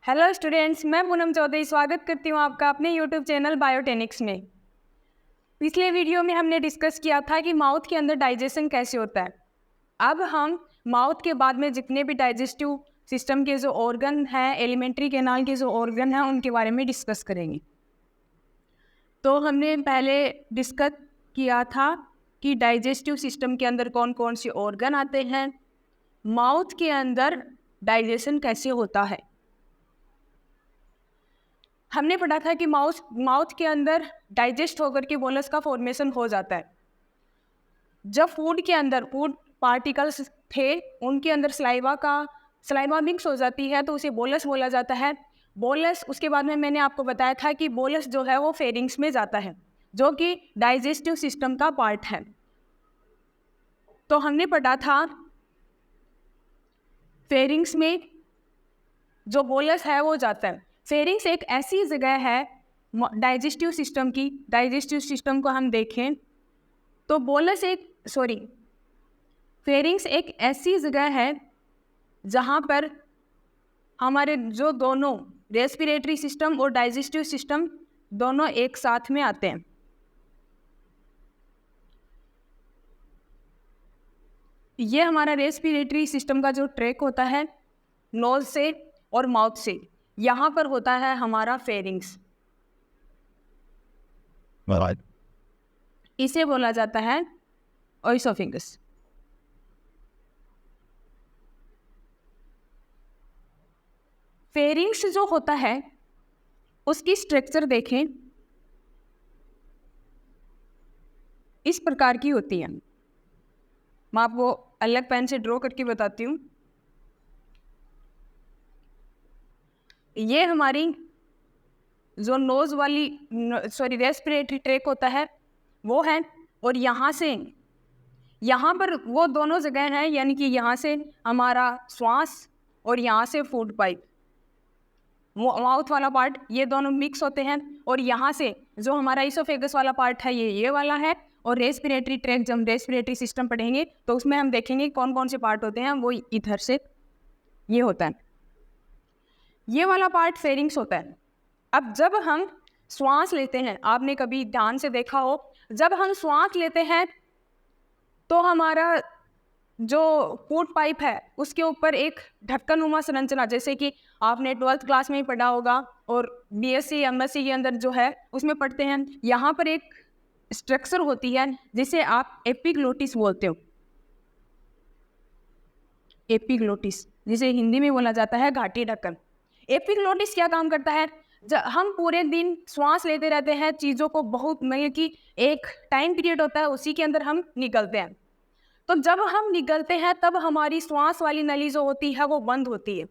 Hello students, मैं पूनम चौधरी स्वागत करती हूँ आपका अपने यूट्यूब चैनल बायोटेनिक्स में। पिछले वीडियो में हमने डिस्कस किया था कि माउथ के अंदर डाइजेशन कैसे होता है। अब हम माउथ के बाद में जितने भी डाइजेस्टिव सिस्टम के जो ऑर्गन हैं, एलिमेंट्री कैनाल के जो ऑर्गन हैं, उनके बारे में डिस्कस करेंगे। तो हमने पहले डिस्कस किया था कि डाइजेस्टिव सिस्टम के अंदर कौन कौन से ऑर्गन आते हैं, माउथ के अंदर डाइजेशन कैसे होता है। हमने पढ़ा था कि माउथ के अंदर डाइजेस्ट होकर के बोलस का फॉर्मेशन हो जाता है। जब फूड के अंदर फूड पार्टिकल्स थे, उनके अंदर सलाइवा मिक्स हो जाती है तो उसे बोलस बोला जाता है। बोलस, उसके बाद में मैंने आपको बताया था कि बोलस जो है वो फेरिंग्स में जाता है, जो कि डाइजेस्टिव सिस्टम का पार्ट है। तो हमने पढ़ा था फेरिंग्स में जो बोलस है वो जाता है। फेरिंग्स एक ऐसी जगह है डाइजेस्टिव सिस्टम की, डाइजेस्टिव सिस्टम को हम देखें तो फेरिंग्स एक ऐसी जगह है जहाँ पर हमारे जो दोनों रेस्पिरेटरी सिस्टम और डाइजेस्टिव सिस्टम दोनों एक साथ में आते हैं। ये हमारा रेस्पिरेटरी सिस्टम का जो ट्रैक होता है नोज से और माउथ से, यहाँ पर होता है हमारा फेरिंग्स। इसे बोला जाता है ओइसोफिंगस। फेरिंग्स जो होता है उसकी स्ट्रक्चर देखें, इस प्रकार की होती है। मैं आपको अलग पेन से ड्रॉ करके बताती हूँ। ये हमारी जो नोज वाली रेस्पिरेटरी ट्रैक होता है वो है, और यहाँ पर वो दोनों जगह हैं, यानी कि यहाँ से हमारा श्वास और यहाँ से फूड पाइप, माउथ वाला पार्ट, ये दोनों मिक्स होते हैं। और यहाँ से जो हमारा इसोफेगस वाला पार्ट है ये वाला है। और रेस्पिरेटरी ट्रैक, जब रेस्पिरेटरी सिस्टम पढ़ेंगे तो उसमें हम देखेंगे कौन कौन से पार्ट होते हैं, वो इधर से ये होता है, ये वाला पार्ट फेरिंग्स होता है। अब जब हम श्वास लेते हैं, आपने कभी ध्यान से देखा हो, जब हम श्वास लेते हैं तो हमारा जो फूड पाइप है उसके ऊपर एक ढक्कनुमा संरचना, जैसे कि आपने 12th क्लास में ही पढ़ा होगा और बीएससी एमएससी के अंदर जो है उसमें पढ़ते हैं, यहाँ पर एक स्ट्रक्चर होती है जिसे आप एपिग्लोटिस बोलते हो। एपिग्लोटिस, जिसे हिंदी में बोला जाता है घाटी ढक्कन। एपिग्लोटिस क्या काम करता है? जब हम पूरे दिन श्वास लेते रहते हैं, चीज़ों को बहुत, मतलब कि एक टाइम पीरियड होता है उसी के अंदर हम निकलते हैं। तो जब हम निकलते हैं तब हमारी श्वास वाली नली जो होती है वो बंद होती है,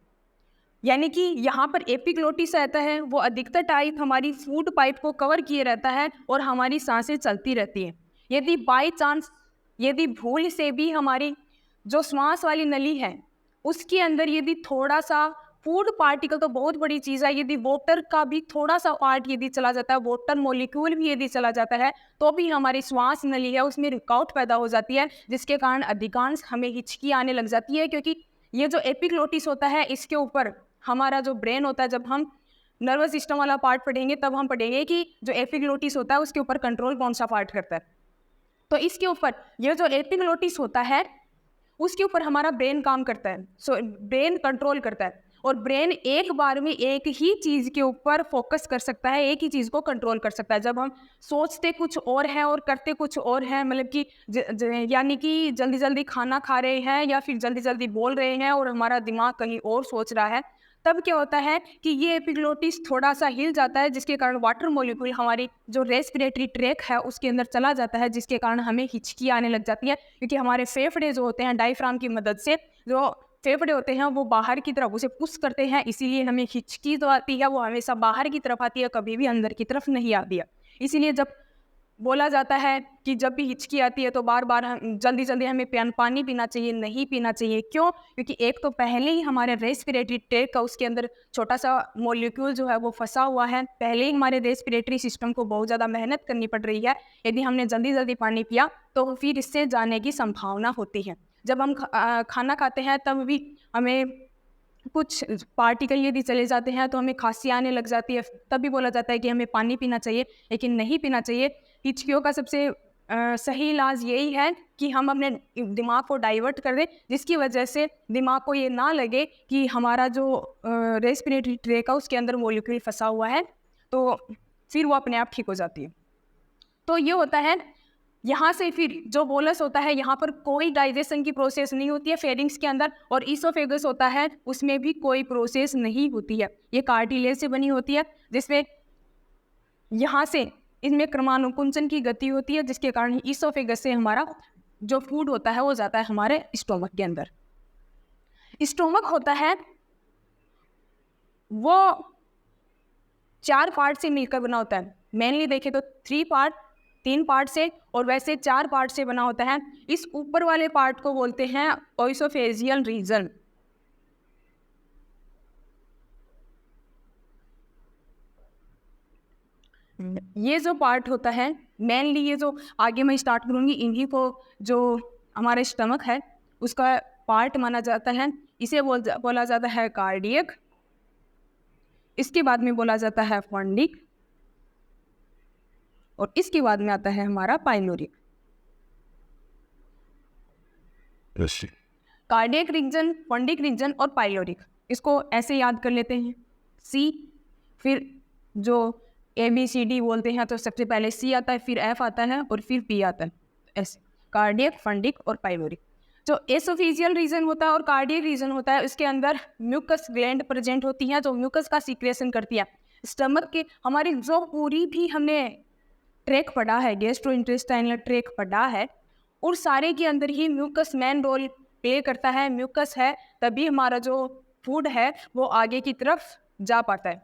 यानी कि यहाँ पर एपिग्लोटिस रहता है, वो अधिकतर टाइम हमारी फूड पाइप को कवर किए रहता है और हमारी सांसें चलती रहती हैं। यदि बाई चांस, यदि भूल से भी हमारी जो श्वास वाली नली है उसके अंदर यदि थोड़ा सा फूड पार्टिकल, तो बहुत बड़ी चीज़ है, यदि वाटर का भी थोड़ा सा पार्ट यदि चला जाता है, वाटर मॉलिक्यूल भी यदि चला जाता है, तो भी हमारी श्वास नली है उसमें रुकावट पैदा हो जाती है, जिसके कारण अधिकांश हमें हिचकी आने लग जाती है। क्योंकि ये जो एपिग्लोटिस होता है इसके ऊपर हमारा जो ब्रेन होता है, जब हम नर्वस सिस्टम वाला पार्ट पढ़ेंगे तब हम पढ़ेंगे कि जो एपिग्लोटिस होता है उसके ऊपर कंट्रोल कौन सा पार्ट करता है। तो इसके ऊपर ये जो एपिग्लोटिस होता है उसके ऊपर हमारा ब्रेन काम करता है। ब्रेन कंट्रोल करता है, और ब्रेन एक बार में एक ही चीज़ के ऊपर फोकस कर सकता है, एक ही चीज़ को कंट्रोल कर सकता है। जब हम सोचते कुछ और हैं और करते कुछ और हैं, मतलब कि यानी कि जल्दी जल्दी खाना खा रहे हैं या फिर जल्दी जल्दी बोल रहे हैं और हमारा दिमाग कहीं और सोच रहा है, तब क्या होता है कि ये एपिग्लोटिस थोड़ा सा हिल जाता है, जिसके कारण वाटर मॉलिक्यूल हमारी जो रेस्पिरेटरी ट्रैक है उसके अंदर चला जाता है, जिसके कारण हमें हिचकी आने लग जाती है। क्योंकि हमारे फेफड़े जो होते हैं, डायफ्राम की मदद से जो फेफड़े होते हैं वो बाहर की तरफ उसे पुश करते हैं, इसीलिए हमें हिचकी जो आती है वो हमेशा बाहर की तरफ आती है, कभी भी अंदर की तरफ नहीं आती है। इसीलिए जब बोला जाता है कि जब भी हिचकी आती है तो बार बार जल्दी जल्दी हमें पानी पीना चाहिए, नहीं पीना चाहिए। क्यों? क्योंकि एक तो पहले ही हमारे रेस्पिरेटरी ट्रैक का उसके अंदर छोटा सा मॉलिक्यूल जो है वो फंसा हुआ है, पहले ही हमारे रेस्पिरेटरी सिस्टम को बहुत ज़्यादा मेहनत करनी पड़ रही है। यदि हमने जल्दी जल्दी पानी पिया तो फिर इससे जाने की संभावना होती है। जब हम खाना खाते हैं तब भी हमें कुछ पार्टिकल यदि चले जाते हैं तो हमें खांसी आने लग जाती है, तब भी बोला जाता है कि हमें पानी पीना चाहिए, लेकिन नहीं पीना चाहिए। हिचकियों का सबसे सही इलाज यही है कि हम अपने दिमाग को डाइवर्ट कर दें, जिसकी वजह से दिमाग को ये ना लगे कि हमारा जो रेस्पिरेटरी ट्रैक है उसके अंदर मॉलिक्यूल फंसा हुआ है, तो फिर वो अपने आप ठीक हो जाती है। तो ये होता है। यहाँ से फिर जो बोलस होता है, यहाँ पर कोई डाइजेशन की प्रोसेस नहीं होती है फेरिंग्स के अंदर, और ईसोफेगस होता है उसमें भी कोई प्रोसेस नहीं होती है। ये कार्टिलेज से बनी होती है, जिसमें यहाँ से इसमें क्रमानुकुंचन की गति होती है, जिसके कारण ईसोफेगस से हमारा जो फूड होता है वो जाता है हमारे स्टोमक के अंदर। स्टोमक होता है वो 4 पार्ट से मिलकर बना होता है। मेनली देखें तो 3 पार्ट से, और वैसे 4 पार्ट से बना होता है। इस ऊपर वाले पार्ट को बोलते हैं ओइसोफेजियल रीजन। ये जो पार्ट होता है मेनली, ये जो आगे मैं स्टार्ट करूँगी, इन्हीं को जो हमारे स्टमक है उसका पार्ट माना जाता है। इसे बोला जाता है कार्डियक, इसके बाद में बोला जाता है फंडिक, और इसके बाद में आता है हमारा pyloric. Cardiac region, fundic region और पाइलोरिक, इसको ऐसे याद कर लेते हैं। सी, फिर जो ABCD बोलते हैं तो सबसे पहले C आता है, फिर F आता है और फिर P आता है, ऐसे कार्डियक, फंडिक और पाइलोरिक। जो एसोफेजियल रीजन होता है और कार्डियक रीजन होता है, उसके अंदर म्यूकस ग्लैंड प्रेजेंट होती हैं जो म्यूकस का सीक्रेशन करती है। स्टमक के हमारी जो पूरी भी हमने ट्रैक पढ़ा है, गैस्ट्रोइंटेस्टाइनल ट्रैक पढ़ा है, और सारे के अंदर ही म्यूकस मेन रोल प्ले करता है। म्यूकस है तभी हमारा जो फूड है वो आगे की तरफ जा पाता है।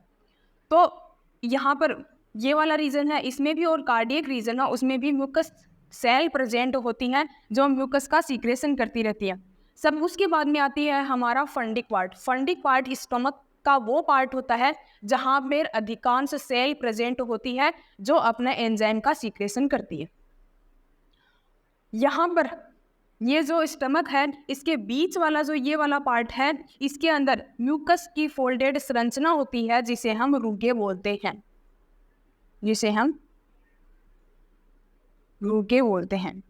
तो यहाँ पर ये वाला रीजन है, इसमें भी, और कार्डियक रीजन है उसमें भी म्यूकस सेल प्रेजेंट होती हैं जो म्यूकस का सीक्रेशन करती रहती है। सब उसके बाद में आती है हमारा fundic part. Fundic part stomach का वो पार्ट होता है जहाँ पर अधिकांश सेल प्रेजेंट होती है जो अपना एंजाइम का सीक्रेशन करती है। यहाँ पर ये जो स्टमक है, इसके बीच वाला जो ये वाला पार्ट है, इसके अंदर म्यूकस की फोल्डेड संरचना होती है जिसे हम रुगे बोलते हैं, जिसे हम रुगे बोलते हैं।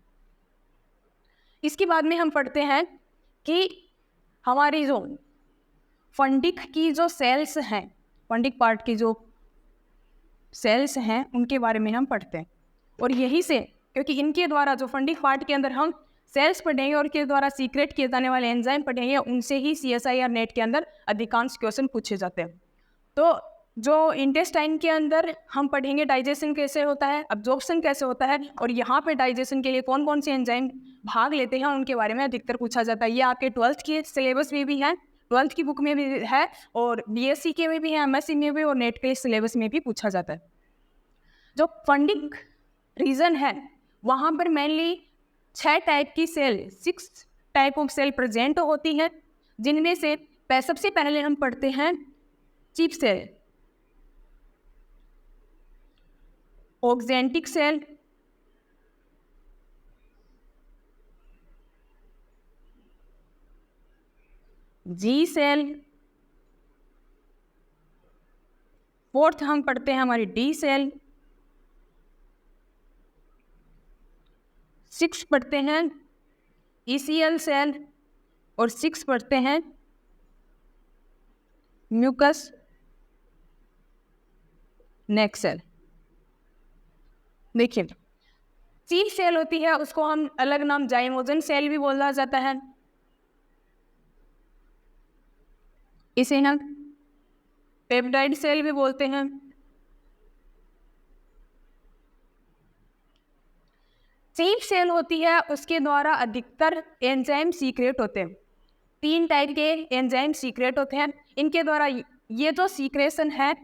इसके बाद में हम पढ़ते हैं कि हमारी जो फंडिक की जो सेल्स हैं, फंडिक पार्ट की जो सेल्स हैं उनके बारे में हम पढ़ते हैं। और यही से, क्योंकि इनके द्वारा जो फंडिक पार्ट के अंदर हम सेल्स पढ़ेंगे और के द्वारा सीक्रेट किए जाने वाले एंजाइम पढ़ेंगे, उनसे ही CSIR नेट के अंदर अधिकांश क्वेश्चन पूछे जाते हैं। तो जो इंटेस्टाइन के अंदर हम पढ़ेंगे डाइजेशन कैसे होता है, अब्जॉर्प्शन कैसे होता है, और यहाँ पे डाइजेशन के लिए कौन कौन से एंजाइम भाग लेते हैं उनके बारे में अधिकतर पूछा जाता है। ये आपके 12th के सिलेबस में भी है, 12th की बुक में भी है, और BSc के में भी है, MSc में भी, और नेट के सिलेबस में भी पूछा जाता है। जो फंडिक रीजन है वहाँ पर मेनली 6 टाइप की cell, 6 type of cell present होती हैं, जिनमें से सबसे पहले हम पढ़ते हैं chief cell, oxyntic cell, G cell, fourth हम पढ़ते हैं हमारी D सेल, 6 पढ़ते हैं ECL सेल, और 6 पढ़ते हैं म्यूकस नेक सेल। देखिए, सी सेल होती है उसको हम अलग नाम जाइमोजन सेल भी बोला जाता है। इसे हम पेप्टाइड सेल भी बोलते हैं। चीफ सेल होती है, उसके द्वारा अधिकतर एंजाइम सीक्रेट होते हैं। 3 टाइप के एंजाइम सीक्रेट होते हैं। इनके द्वारा ये जो सीक्रेशन है,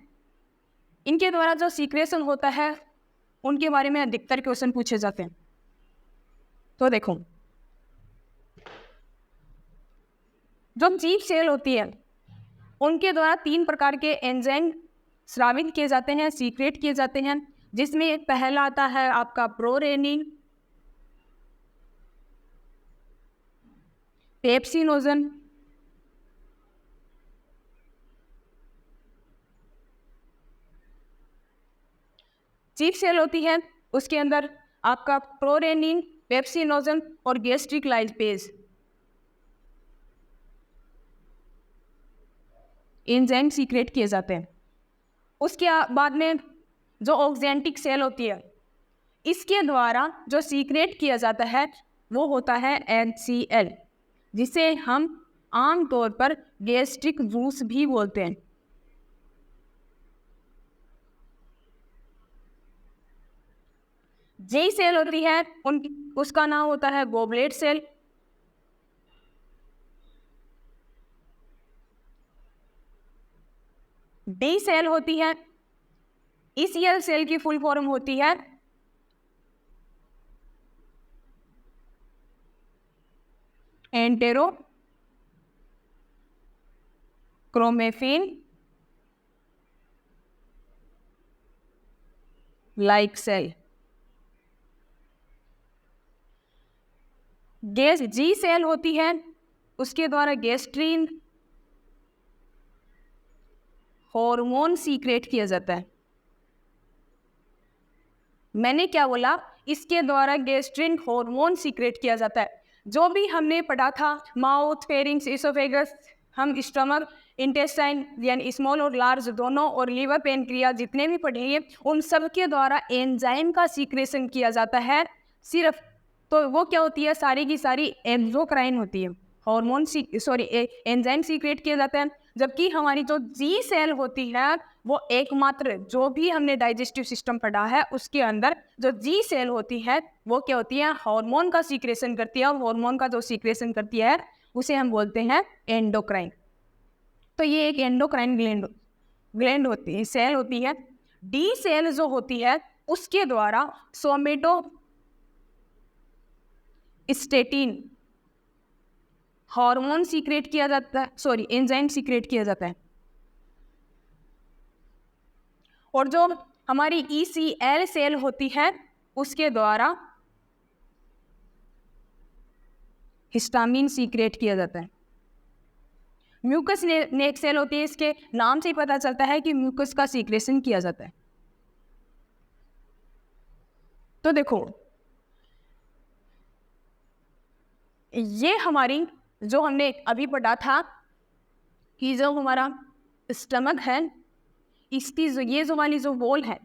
इनके द्वारा जो सीक्रेशन होता है उनके बारे में अधिकतर क्वेश्चन पूछे जाते हैं। तो देखो, जो चीफ सेल होती है उनके द्वारा 3 प्रकार के एंजाइम स्रावित किए जाते हैं, सीक्रेट किए जाते हैं, जिसमें पहला आता है आपका प्रोरेनिन, पेप्सिनोजन, चीफ सेल होती है, उसके अंदर आपका प्रोरेनिन, पेप्सिनोजन और गैस्ट्रिक लाइपेज एंजाइम सीक्रेट किए जाते हैं। उसके बाद में जो ऑक्जेंटिक सेल होती है, इसके द्वारा जो सीक्रेट किया जाता है वो होता है HCl, जिसे हम आमतौर पर गैस्ट्रिक जूस भी बोलते हैं। जी सेल होती है, उसका नाम होता है गोबलेट सेल। डी सेल होती है, ECl सेल की फुल फॉर्म होती है एंटेरो क्रोमेफिन लाइक सेल। गैस जी सेल होती है, उसके द्वारा गैस्ट्रीन हार्मोन सीक्रेट किया जाता है। मैंने क्या बोला, इसके द्वारा गैस्ट्रीन हार्मोन सीक्रेट किया जाता है। जो भी हमने पढ़ा था, माउथ, फेरिंग्स, इसोफेगस, हम स्टमक, इंटेस्टाइन यानी स्मॉल और लार्ज दोनों, और लीवर, पेनक्रिया, जितने भी पढ़ेंगे उन सब के द्वारा एंजाइम का सीक्रेशन किया जाता है सिर्फ। तो वो क्या होती है, सारी की सारी एक्सोक्राइन होती है, हार्मोन एंजाइम सीक्रेट किया जाता है। जबकि हमारी जो जी सेल होती है वो एकमात्र, जो भी हमने डाइजेस्टिव सिस्टम पढ़ा है उसके अंदर जो जी सेल होती है वो क्या होती है, हार्मोन का सीक्रेशन करती है। और हार्मोन का जो सीक्रेशन करती है उसे हम बोलते हैं एंडोक्राइन। तो ये एक एंडोक्राइन ग्लैंड होती है, सेल होती है। डी सेल जो होती है उसके द्वारा सोमेटोस्टेटिन हार्मोन सीक्रेट किया जाता है, एंजाइम सीक्रेट किया जाता है। और जो हमारी ECl सेल होती है उसके द्वारा हिस्टामिन सीक्रेट किया जाता है। म्यूकस नेक सेल होती है, इसके नाम से ही पता चलता है कि म्यूकस का सीक्रेशन किया जाता है। तो देखो, ये हमारी जो हमने अभी पढ़ा था कि जो हमारा स्टमक है, इसकी ये जो वाली जो वॉल है,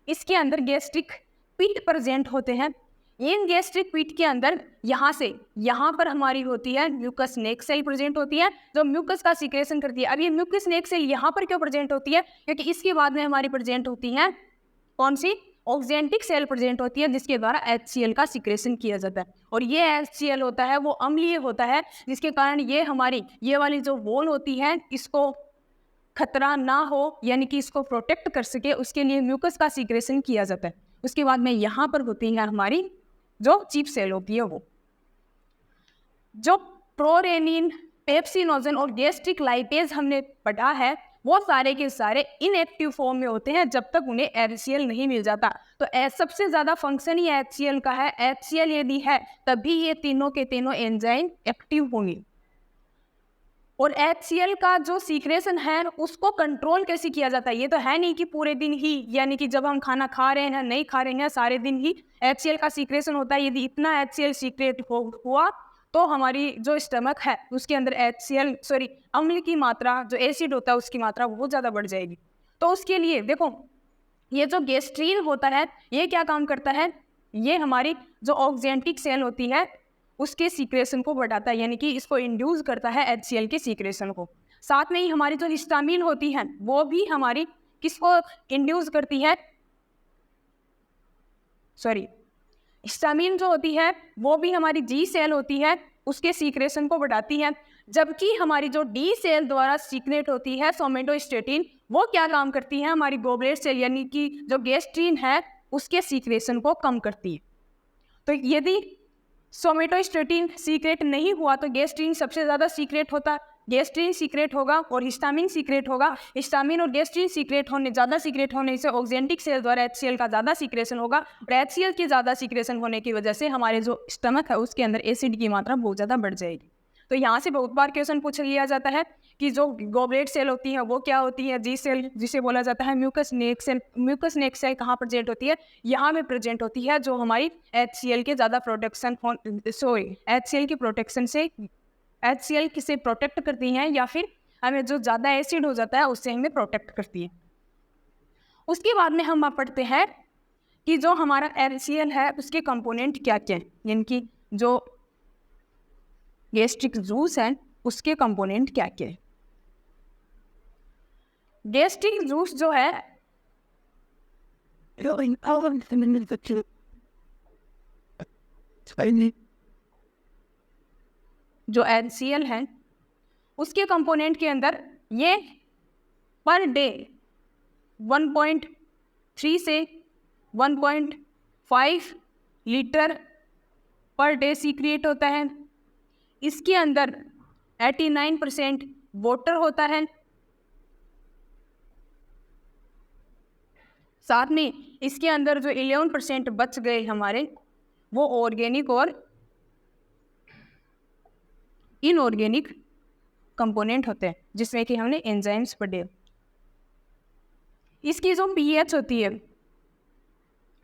इसके अंदर गैस्ट्रिक पिट प्रेजेंट होते हैं। इन गैस्ट्रिक पिट के अंदर यहाँ से यहाँ पर हमारी होती है म्यूकस नेक सेल प्रेजेंट होती है, जो म्यूकस का सीक्रेशन करती है। अब ये म्यूकस नेक सेल यहाँ पर क्यों प्रेजेंट होती है, क्योंकि इसके बाद में हमारी प्रेजेंट होती है कौन सी, ऑक्जेंटिक सेल प्रेजेंट होती है, जिसके द्वारा HCl का सीक्रेशन किया जाता है। और ये HCl होता है वो अम्लीय होता है, जिसके कारण ये हमारी ये वाली जो वॉल होती है इसको खतरा ना हो, यानी कि इसको प्रोटेक्ट कर सके, उसके लिए म्यूकस का सीक्रेशन किया जाता है। उसके बाद में यहाँ पर होती है हमारी जो चीफ सेल होती है, वो जो प्रोरेनिन, पेप्सिनोजन और गैस्ट्रिक लाइपेज हमने पढ़ा है वो सारे के सारे इनएक्टिव फॉर्म में होते हैं जब तक उन्हें HCl नहीं मिल जाता। तो सबसे ज़्यादा फंक्शन ही HCl का है। HCl यदि है तभी ये तीनों के तीनों एंजाइम एक्टिव होंगे। और HCl का जो सीक्रेशन है उसको कंट्रोल कैसे किया जाता है, ये तो है नहीं कि पूरे दिन ही, यानी कि जब हम खाना खा रहे हैं नहीं खा रहे हैं सारे दिन ही HCl का सीक्रेशन होता है। यदि इतना HCl सीक्रेट हुआ तो हमारी जो स्टमक है उसके अंदर अम्ल की मात्रा, जो एसिड होता है उसकी मात्रा बहुत ज़्यादा बढ़ जाएगी। तो उसके लिए देखो, ये जो गैस्ट्रीन होता है ये क्या काम करता है, ये हमारी जो ऑक्जेंटिक सेल होती है उसके सीक्रेशन को बढ़ाता है, यानी कि इसको इंड्यूस करता है HCl के सीक्रेशन को। साथ में ही हमारी जो हिस्टामिन होती है वो भी हमारी किसको इंड्यूस करती है, हिस्टामिन जो होती है वो भी हमारी जी सेल होती है उसके सीक्रेशन को बढ़ाती है। जबकि हमारी जो डी सेल द्वारा सीक्रेट होती है सोमेटोस्टेटिन, वो क्या काम करती है, हमारी गोबलेट सेल यानी कि जो गैस्ट्रीन है उसके सीक्रेशन को कम करती है। तो यदि सोमेटोस्टेटिन सीक्रेट नहीं हुआ तो गैस्ट्रीन सबसे ज़्यादा सीक्रेट होता, गैस्ट्रीन सीक्रेट होगा और हिस्टामिन सीक्रेट होगा। हिस्टामिन और गैस्ट्रीन ज़्यादा सीक्रेट होने से ऑक्जेंटिक सेल द्वारा HCl का ज़्यादा सीक्रेशन होगा, और HCl के ज़्यादा सीक्रेशन होने की वजह से हमारे जो स्टमक है उसके अंदर एसिड की मात्रा बहुत ज़्यादा बढ़ जाएगी। तो यहाँ से बहुत बार क्वेश्चन पूछ लिया जाता है कि जो गोबलेट सेल होती है वो क्या होती है, जी सेल जिसे बोला जाता है म्यूकस नेक सेल। म्यूकस नेक सेल कहाँ प्रेजेंट होती है, यहाँ में प्रेजेंट होती है, जो हमारी HCl के ज़्यादा प्रोटेक्शन HCl की प्रोटेक्शन से HCl किसे प्रोटेक्ट करती हैं, या फिर हमें जो ज़्यादा एसिड हो जाता है उससे हमें प्रोटेक्ट करती है। उसके बाद में हम पढ़ते हैं कि जो हमारा HCl है उसके कंपोनेंट क्या क्या हैं, यानी कि जो गैस्ट्रिक जूस है उसके कंपोनेंट क्या क्या है। गैस्ट्रिक जूस जो है जो HCl है उसके कंपोनेंट के अंदर ये पर डे 1.3 से 1.5 लीटर पर डे सीक्रिएट होता है। इसके अंदर 89% वाटर होता है, साथ में इसके अंदर जो 11% बच गए हमारे वो ऑर्गेनिक और इनऑर्गेनिक कंपोनेंट होते हैं, जिसमें कि हमने एंजाइम्स पढ़े। इसकी जो पीएच होती है,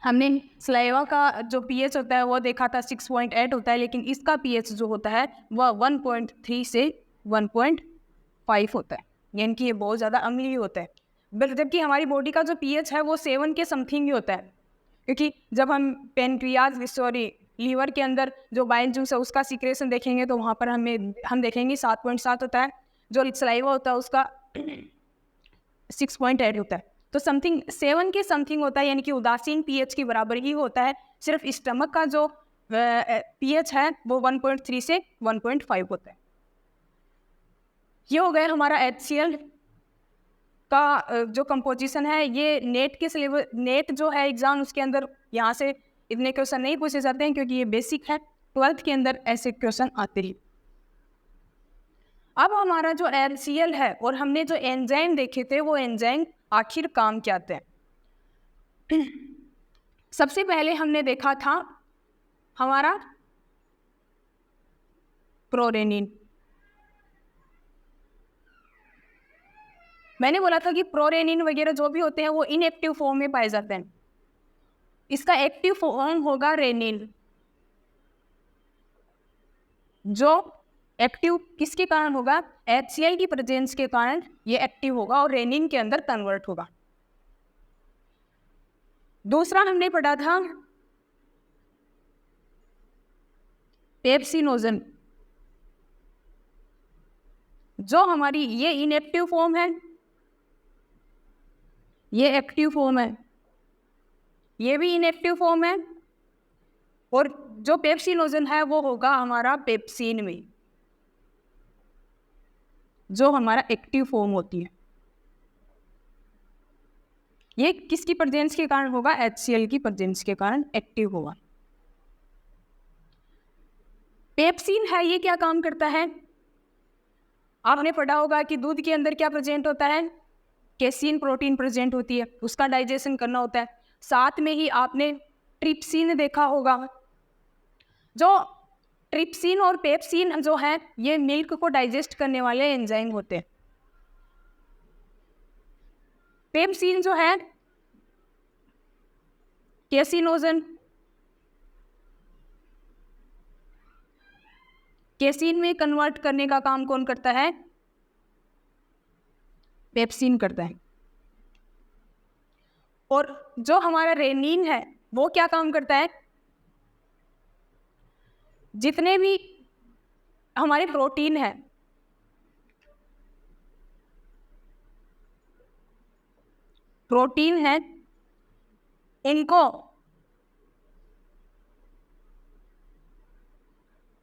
हमने सलाइवा का जो पीएच होता है वो देखा था 6.8 होता है, लेकिन इसका पीएच जो होता है वह 1.3 से 1.5 होता है, यानी कि ये बहुत ज़्यादा अम्लीय होता है। जबकि हमारी बॉडी का जो पीएच है वो 7 के समथिंग ही होता है, क्योंकि जब हम लीवर के अंदर जो बाइल जूस है उसका सीक्रेशन देखेंगे तो वहाँ पर हम देखेंगे 7.7 होता है, जो सलाइवा होता है उसका 6.8 होता है, तो समथिंग 7 के समथिंग होता है, यानी कि उदासीन पीएच के बराबर ही होता है। सिर्फ स्टमक का जो पीएच है वो 1.3 से 1.5 होता है। ये हो गया हमारा HCl का जो कंपोजिशन है। ये नेट जो है एग्जाम उसके अंदर यहाँ से इतने क्वेश्चन नहीं पूछे जाते हैं, क्योंकि ये बेसिक है, 12th के अंदर ऐसे क्वेश्चन आते हैं। अब हमारा जो HCl है और हमने जो एंजाइम देखे थे वो एंजाइम आखिर काम क्या आते हैं। सबसे पहले हमने देखा था हमारा प्रोरेनिन। मैंने बोला था कि प्रोरेनिन वगैरह जो भी होते हैं वो इनएक्टिव फॉर्म में पाए जाते हैं। इसका एक्टिव फॉर्म होगा रेनिन, जो एक्टिव किसके कारण होगा, HCl की प्रेजेंस के कारण ये एक्टिव होगा और रेनिन के अंदर कन्वर्ट होगा। दूसरा हमने पढ़ा था पेप्सिनोजन, जो हमारी ये इनएक्टिव फॉर्म है, ये एक्टिव फॉर्म है, ये भी इनएक्टिव फॉर्म है, और जो पेप्सिनोजन है वो होगा हमारा पेप्सिन में, जो हमारा एक्टिव फॉर्म होती है। ये किसकी प्रेजेंस के कारण होगा, HCl की प्रेजेंस के कारण एक्टिव होगा। पेप्सिन है, ये क्या काम करता है, आपने पढ़ा होगा कि दूध के अंदर क्या प्रेजेंट होता है, केसीन प्रोटीन प्रेजेंट होती है, उसका डाइजेशन करना होता है। साथ में ही आपने ट्रिप्सिन देखा होगा। जो ट्रिप्सिन और पेप्सिन जो है ये मिल्क को डाइजेस्ट करने वाले एंजाइम होते हैं। पेप्सिन जो है केसिनोजन, केसिन में कन्वर्ट करने का काम कौन करता है, पेप्सिन करता है। और जो हमारा रेनिन है वो क्या काम करता है, जितने भी हमारे प्रोटीन है, इनको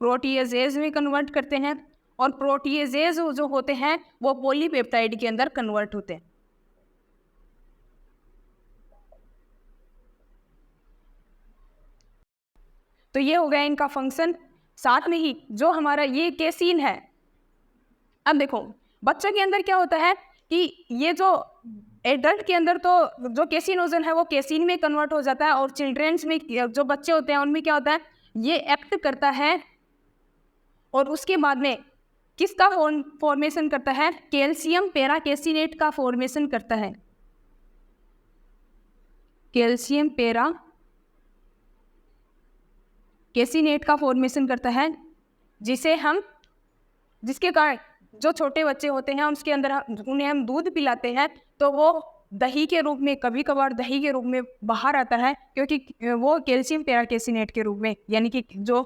प्रोटीएजेज में कन्वर्ट करते हैं, और प्रोटीएजेज जो होते हैं वो पॉलीपेप्टाइड के अंदर कन्वर्ट होते हैं। तो ये हो गया इनका फंक्शन। साथ में ही जो हमारा ये केसीन है, अब देखो बच्चों के अंदर क्या होता है कि ये जो एडल्ट के अंदर तो जो केसिनोजन है वो केसिन में कन्वर्ट हो जाता है, और चिल्ड्रेंस में जो बच्चे होते हैं उनमें क्या होता है, ये एक्ट करता है और उसके बाद में किसका फॉर्मेशन करता है? कैल्शियम पेराकेसिनेट का फॉर्मेशन करता है। कैल्शियम पेराकेसिनेट का फॉर्मेशन करता है, जिसके कारण जो छोटे बच्चे होते हैं उसके अंदर उन्हें हम दूध पिलाते हैं तो वो दही के रूप में, कभी कभार दही के रूप में बाहर आता है, क्योंकि वो कैल्शियम पेराकेसिनेट के रूप में, यानी कि जो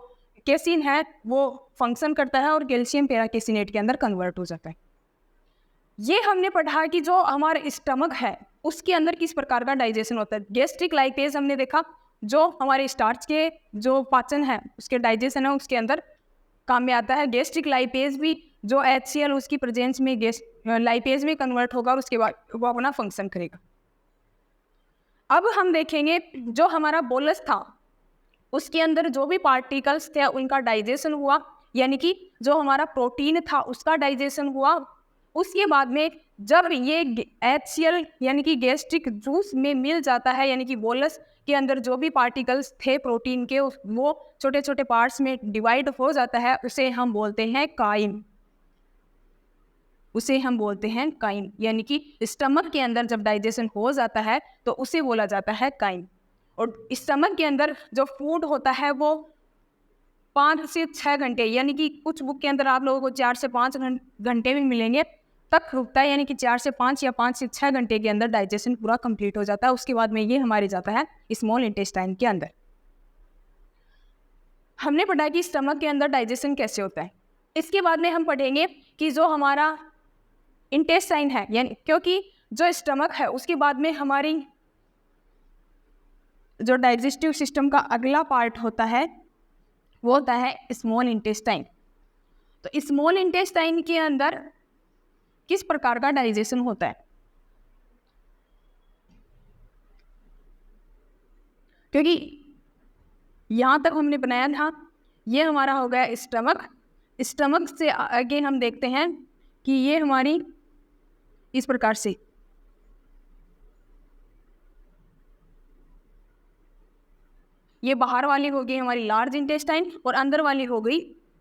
केसिन है वो फंक्शन करता है और कैल्शियम पेराकेसिनेट के अंदर कन्वर्ट हो जाता है। ये हमने पढ़ा कि जो हमारा स्टमक है उसके अंदर किस प्रकार का डाइजेशन होता है। गैस्ट्रिक लाइपेज हमने देखा, जो हमारे स्टार्च के जो पाचन है उसके डाइजेशन है उसके अंदर काम में आता है। गैस्ट्रिक लाइपेज भी जो HCl उसकी प्रेजेंस में लाइपेज में कन्वर्ट होगा और उसके बाद वो अपना फंक्शन करेगा। अब हम देखेंगे जो हमारा बोलस था उसके अंदर जो भी पार्टिकल्स थे उनका डाइजेशन हुआ, यानी कि जो हमारा प्रोटीन था उसका डाइजेशन हुआ। उसके बाद में जब ये HCl यानी कि गैस्ट्रिक जूस में मिल जाता है, यानी कि बोलस के अंदर जो भी पार्टिकल्स थे प्रोटीन के वो छोटे छोटे पार्ट्स में डिवाइड हो जाता है, उसे हम बोलते हैं काइम। यानी कि स्टमक के अंदर जब डाइजेशन हो जाता है तो उसे बोला जाता है काइम। और स्टमक के अंदर जो फूड होता है वो 5 से 6 घंटे, यानी कि कुछ बुक के अंदर आप लोगों को 4 से 5 घंटे भी मिलेंगे तक रुकता है, यानी कि 4 से 5 या 5 से 6 घंटे के अंदर डाइजेशन पूरा कंप्लीट हो जाता है। उसके बाद में ये हमारे जाता है स्मॉल इंटेस्टाइन के अंदर। हमने पढ़ा कि स्टमक के अंदर डाइजेशन कैसे होता है। इसके बाद में हम पढ़ेंगे कि जो हमारा इंटेस्टाइन है, यानी क्योंकि जो स्टमक है उसके बाद में हमारी जो डाइजेस्टिव सिस्टम का अगला पार्ट होता है वो होता है स्मॉल इंटेस्टाइन। तो स्मॉल इंटेस्टाइन के अंदर किस प्रकार का डाइजेशन होता है? क्योंकि यहाँ तक हमने बनाया था ये हमारा हो गया स्टमक। स्टमक से आगे हम देखते हैं कि ये हमारी इस प्रकार से ये बाहर वाली हो गई हमारी लार्ज इंटेस्टाइन और अंदर वाली हो गई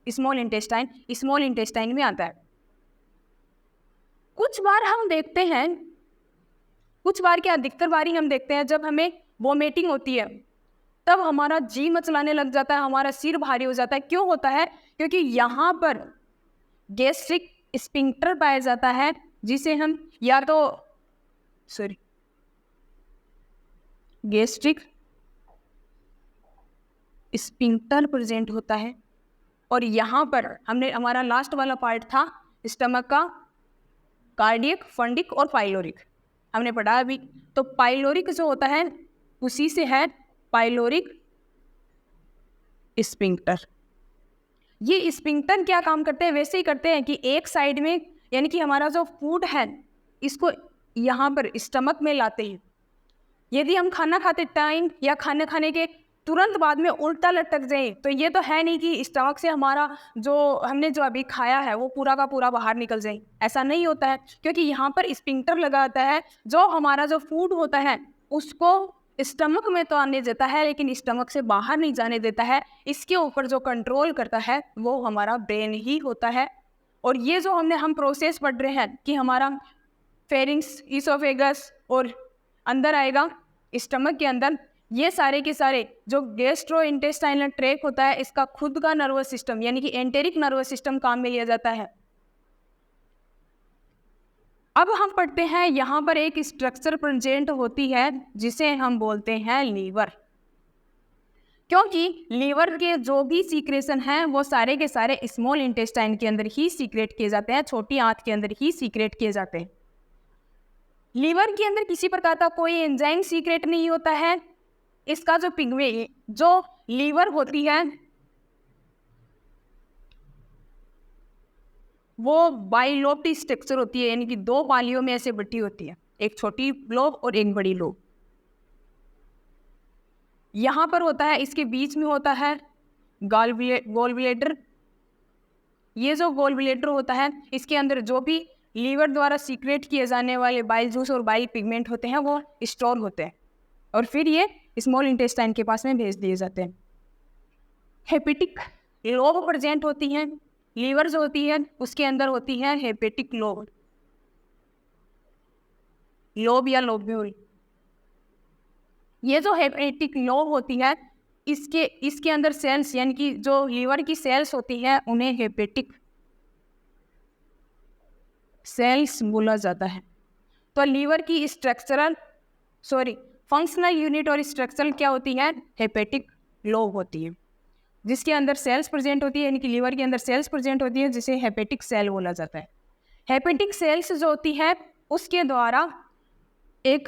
स्मॉल इंटेस्टाइन। स्मॉल इंटेस्टाइन में आता है। कुछ बार हम देखते हैं, कुछ बार क्या अधिकतर बारी हम देखते हैं जब हमें वोमिटिंग होती है तब हमारा जी मचलाने लग जाता है, हमारा सिर भारी हो जाता है। क्यों होता है? क्योंकि यहाँ पर गैस्ट्रिक स्फिंक्टर पाया जाता है, जिसे हम या तो गैस्ट्रिक स्फिंक्टर प्रेजेंट होता है। और यहाँ पर हमने हमारा लास्ट वाला पार्ट था स्टमक का कार्डियक, फंडिक और पाइलोरिक हमने पढ़ा अभी। तो पाइलोरिक जो होता है उसी से है पाइलोरिक स्फिंक्टर। ये स्फिंक्टर क्या काम करते हैं? वैसे ही करते हैं कि एक साइड में, यानी कि हमारा जो फूड है इसको यहाँ पर स्टमक में लाते हैं। यदि हम खाना खाते टाइम या खाना खाने के तुरंत बाद में उल्टा लटक जाए तो ये तो है नहीं कि स्टमक से हमारा हमने जो अभी खाया है वो पूरा का पूरा बाहर निकल जाए। ऐसा नहीं होता है, क्योंकि यहाँ पर स्फिंक्टर लगा होता है जो हमारा जो फूड होता है उसको स्टमक में तो आने देता है लेकिन स्टमक से बाहर नहीं जाने देता है। इसके ऊपर जो कंट्रोल करता है वो हमारा ब्रेन ही होता है। और ये जो हम प्रोसेस पढ़ रहे हैं कि हमारा फेरिंग्स, ईसोफेगस और अंदर आएगा स्टमक के अंदर, ये सारे के सारे जो गैस्ट्रो इंटेस्टाइनल ट्रैक्ट होता है इसका खुद का नर्वस सिस्टम यानी कि एंटेरिक नर्वस सिस्टम काम में लिया जाता है। अब हम पढ़ते हैं यहाँ पर एक स्ट्रक्चर प्रेजेंट होती है जिसे हम बोलते हैं लीवर। क्योंकि लीवर के जो भी सीक्रेशन हैं वो सारे के सारे स्मॉल इंटेस्टाइन के अंदर ही सीक्रेट किए जाते हैं, छोटी आंत के अंदर ही सीक्रेट किए जाते हैं। लीवर के अंदर किसी प्रकार का कोई एंजाइम सीक्रेट नहीं होता है। इसका जो पिगमेंट जो लीवर होती है वो बाइलोब स्ट्रक्चर होती है, यानी कि दो पालियों में ऐसे बटी होती है, एक छोटी लोब और एक बड़ी लोब। यहाँ पर होता है, इसके बीच में होता है गॉल ब्लैडर। ये जो गॉल ब्लैडर होता है इसके अंदर जो भी लीवर द्वारा सीक्रेट किए जाने वाले बाइल जूस और बाइल पिगमेंट होते हैं वो स्टोर होते हैं और फिर ये स्मॉल इंटेस्टाइन के पास में भेज दिए जाते हैं। हेपेटिक लोब प्रेजेंट होती हैं। लीवर जो होती है उसके अंदर होती है हेपेटिक लोब, लोब या लोब्यूल। ये जो हेपेटिक लोब होती है इसके अंदर सेल्स यानी कि जो लीवर की सेल्स होती है उन्हें हेपेटिक सेल्स बोला जाता है। तो लीवर की फंक्शनल यूनिट और स्ट्रक्चरल क्या होती है? हेपेटिक लोब होती है, जिसके अंदर सेल्स प्रेजेंट होती है, यानी कि लीवर के अंदर सेल्स प्रेजेंट होती है, जिसे हेपेटिक सेल बोला जाता है। हेपेटिक सेल्स जो होती है उसके द्वारा एक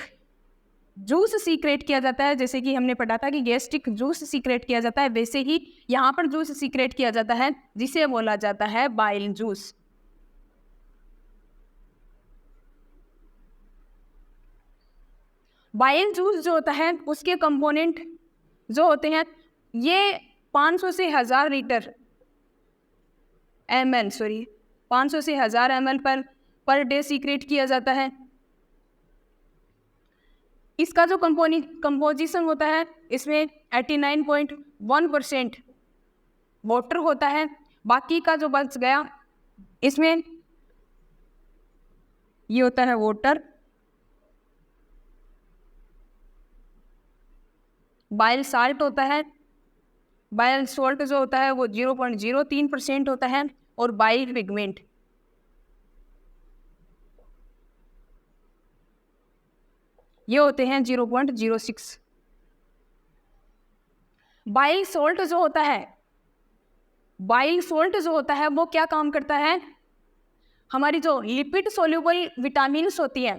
जूस सीक्रेट किया जाता है, जैसे कि हमने पढ़ा था कि गैस्ट्रिक जूस सीक्रेट किया जाता है, वैसे ही यहाँ पर जूस सीक्रेट किया जाता है जिसे बोला जाता है बाइल जूस। बाइल जूस जो होता है उसके कंपोनेंट जो होते हैं ये 500 से 1000 लीटर ml 500 से 1000 ml पर डे सीक्रेट किया जाता है। इसका जो कंपोजिशन होता है इसमें 89.1% वाटर होता है, बाकी का जो बच गया इसमें ये होता है वाटर, बाइल साल्ट होता है, बाइल सॉल्ट जो होता है वो 0.03% होता है, और बाइल पिगमेंट ये होते हैं 0.06। बाइल सॉल्ट जो होता है वो क्या काम करता है? हमारी जो लिपिड सोल्यूबल विटामिन्स होती है,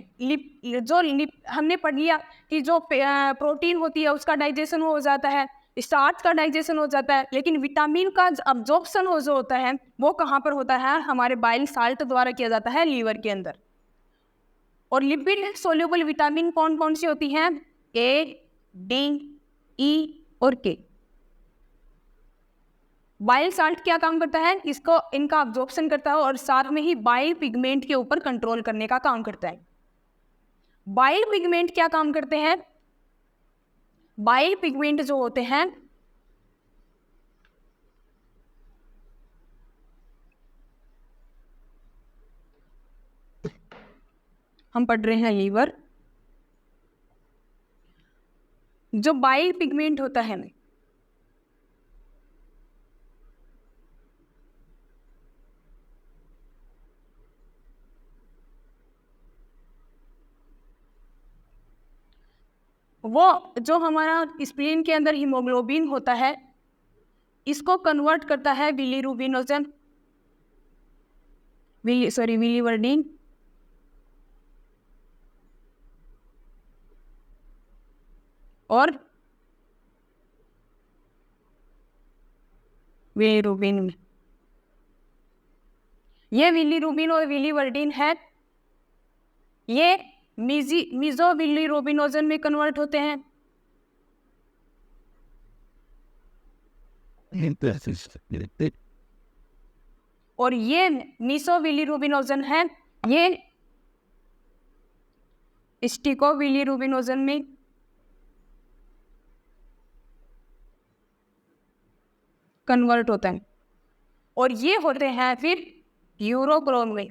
हमने पढ़ लिया कि जो प्रोटीन होती है उसका डाइजेशन हो जाता है, स्टार्च का डाइजेशन हो जाता है, लेकिन विटामिन का अब्जॉर्प्शन जो होता है वो कहाँ पर होता है? हमारे बाइल साल्ट द्वारा किया जाता है लीवर के अंदर। और लिपिड सोल्यूबल विटामिन कौन कौन सी होती हैं? ए, डी, ई और के। बाइल साल्ट क्या काम करता है? इनका अब्जॉर्प्शन करता है और साथ में ही बाइल पिगमेंट के ऊपर कंट्रोल करने का काम करता है। बाइल पिगमेंट क्या काम करते हैं? बाइल पिगमेंट जो होते हैं हम पढ़ रहे हैं लीवर, जो बाइल पिगमेंट होता है वो जो हमारा स्प्लीन के अंदर हीमोग्लोबिन होता है इसको कन्वर्ट करता है बिलीवर्डिन और बिलीरुबिन में। ये बिलीरुबिन और बिलीवर्डिन है, ये मीजोबिलीरुबिनोजन में कन्वर्ट होते हैं, और ये मीसोबिलीरुबिनोजन है, ये स्टिकोबिलीरुबिनोजन में कन्वर्ट होता है, और ये होते हैं फिर यूरोक्रोम में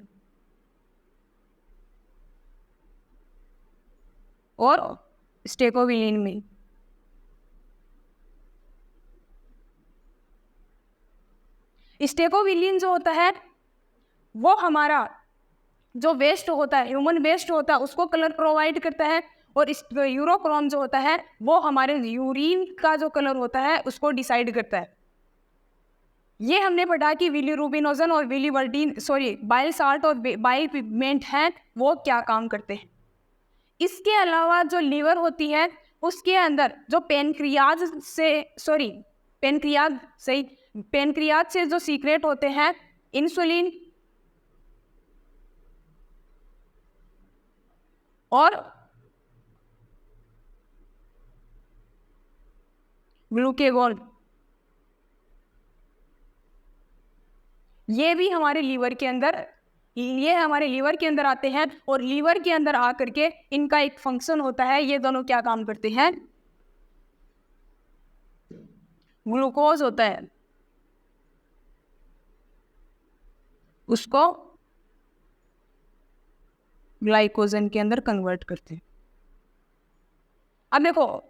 और स्टेकोबिलिन में। स्टेकोबिलिन जो होता है वो हमारा जो वेस्ट होता है, ह्यूमन वेस्ट होता है, उसको कलर प्रोवाइड करता है, और यूरोक्रोम जो होता है वो हमारे यूरिन का जो कलर होता है उसको डिसाइड करता है। ये हमने पढ़ा कि बिलीरुबिनोजन और बाइल साल्ट और बाइल पिगमेंट हैं वो क्या काम करते हैं। इसके अलावा जो लीवर होती है उसके अंदर जो पेनक्रियाज से जो सीक्रेट होते हैं इंसुलिन और ग्लूकेगॉन, ये हमारे लीवर के अंदर आते हैं, और लीवर के अंदर आकर के इनका एक फंक्शन होता है। ये दोनों क्या काम करते हैं? ग्लूकोज होता है उसको ग्लाइकोजन के अंदर कन्वर्ट करते हैं। अब देखो,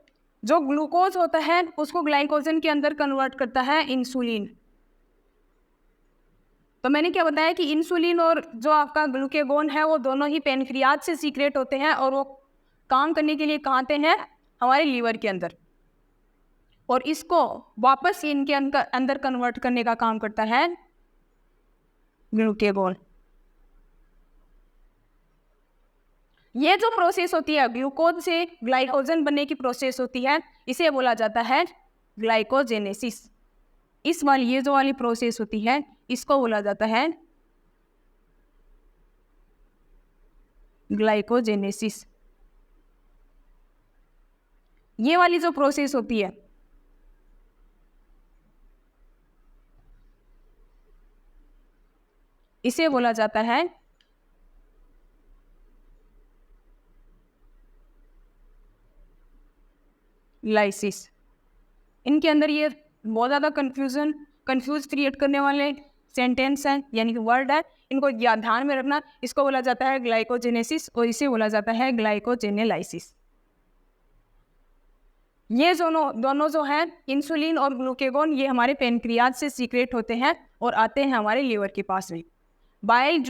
जो ग्लूकोज होता है उसको ग्लाइकोजन के अंदर कन्वर्ट करता है इंसुलिन। तो मैंने क्या बताया कि इंसुलिन और जो आपका ग्लूकेगोन है वो दोनों ही पैनक्रियाज से सीक्रेट होते हैं और वो काम करने के लिए कहाँ आते हैं? हमारे लीवर के अंदर, और इसको वापस इनके अंदर कन्वर्ट करने का काम करता है ग्लूकेगोन। ये जो प्रोसेस होती है ग्लूकोज से ग्लाइकोजन बनने की प्रोसेस होती है, इसे बोला जाता है ग्लाइकोजेनेसिस। ये जो वाली प्रोसेस होती है इसको बोला जाता है ग्लाइकोजेनेसिस। ये वाली जो प्रोसेस होती है इसे बोला जाता है लाइसिस। इनके अंदर ये बहुत ज़्यादा कंफ्यूज क्रिएट करने वाले सेंटेंस हैं, यानी कि वर्ड है, इनको ध्यान में रखना। इसको बोला जाता है ग्लाइकोजेनेसिस और इसे बोला जाता है ग्लाइकोजेनेलाइसिस। ये दोनों जो हैं इंसुलिन और ग्लूकेगोन, ये हमारे पैनक्रियाज से सीक्रेट होते हैं और आते हैं हमारे लीवर के पास में। बाइल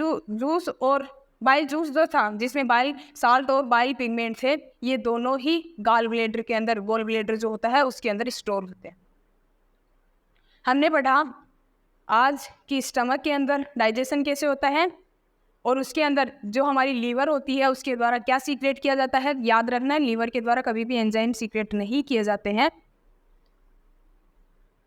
जूस जो था जिसमें बाइल साल्ट और बाइल पिगमेंट थे, ये दोनों ही गॉल ब्लैडर के अंदर, गॉल ब्लैडर जो होता है उसके अंदर स्टोर होते हैं। हमने पढ़ा आज कि स्टमक के अंदर डाइजेशन कैसे होता है और उसके अंदर जो हमारी लीवर होती है उसके द्वारा क्या सीक्रेट किया जाता है। याद रखना है, लीवर के द्वारा कभी भी एंजाइम सीक्रेट नहीं किए जाते हैं।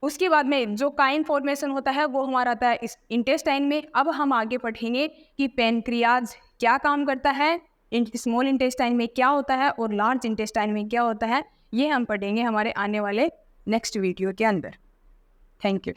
उसके बाद में जो काइन फॉर्मेशन होता है वो हमारा आता है इस इंटेस्टाइन में। अब हम आगे पढ़ेंगे कि पैनक्रियाज क्या काम करता है, स्मॉल इंटेस्टाइन में क्या होता है और लार्ज इंटेस्टाइन में क्या होता है। ये हम पढ़ेंगे हमारे आने वाले नेक्स्ट वीडियो के अंदर। Thank you.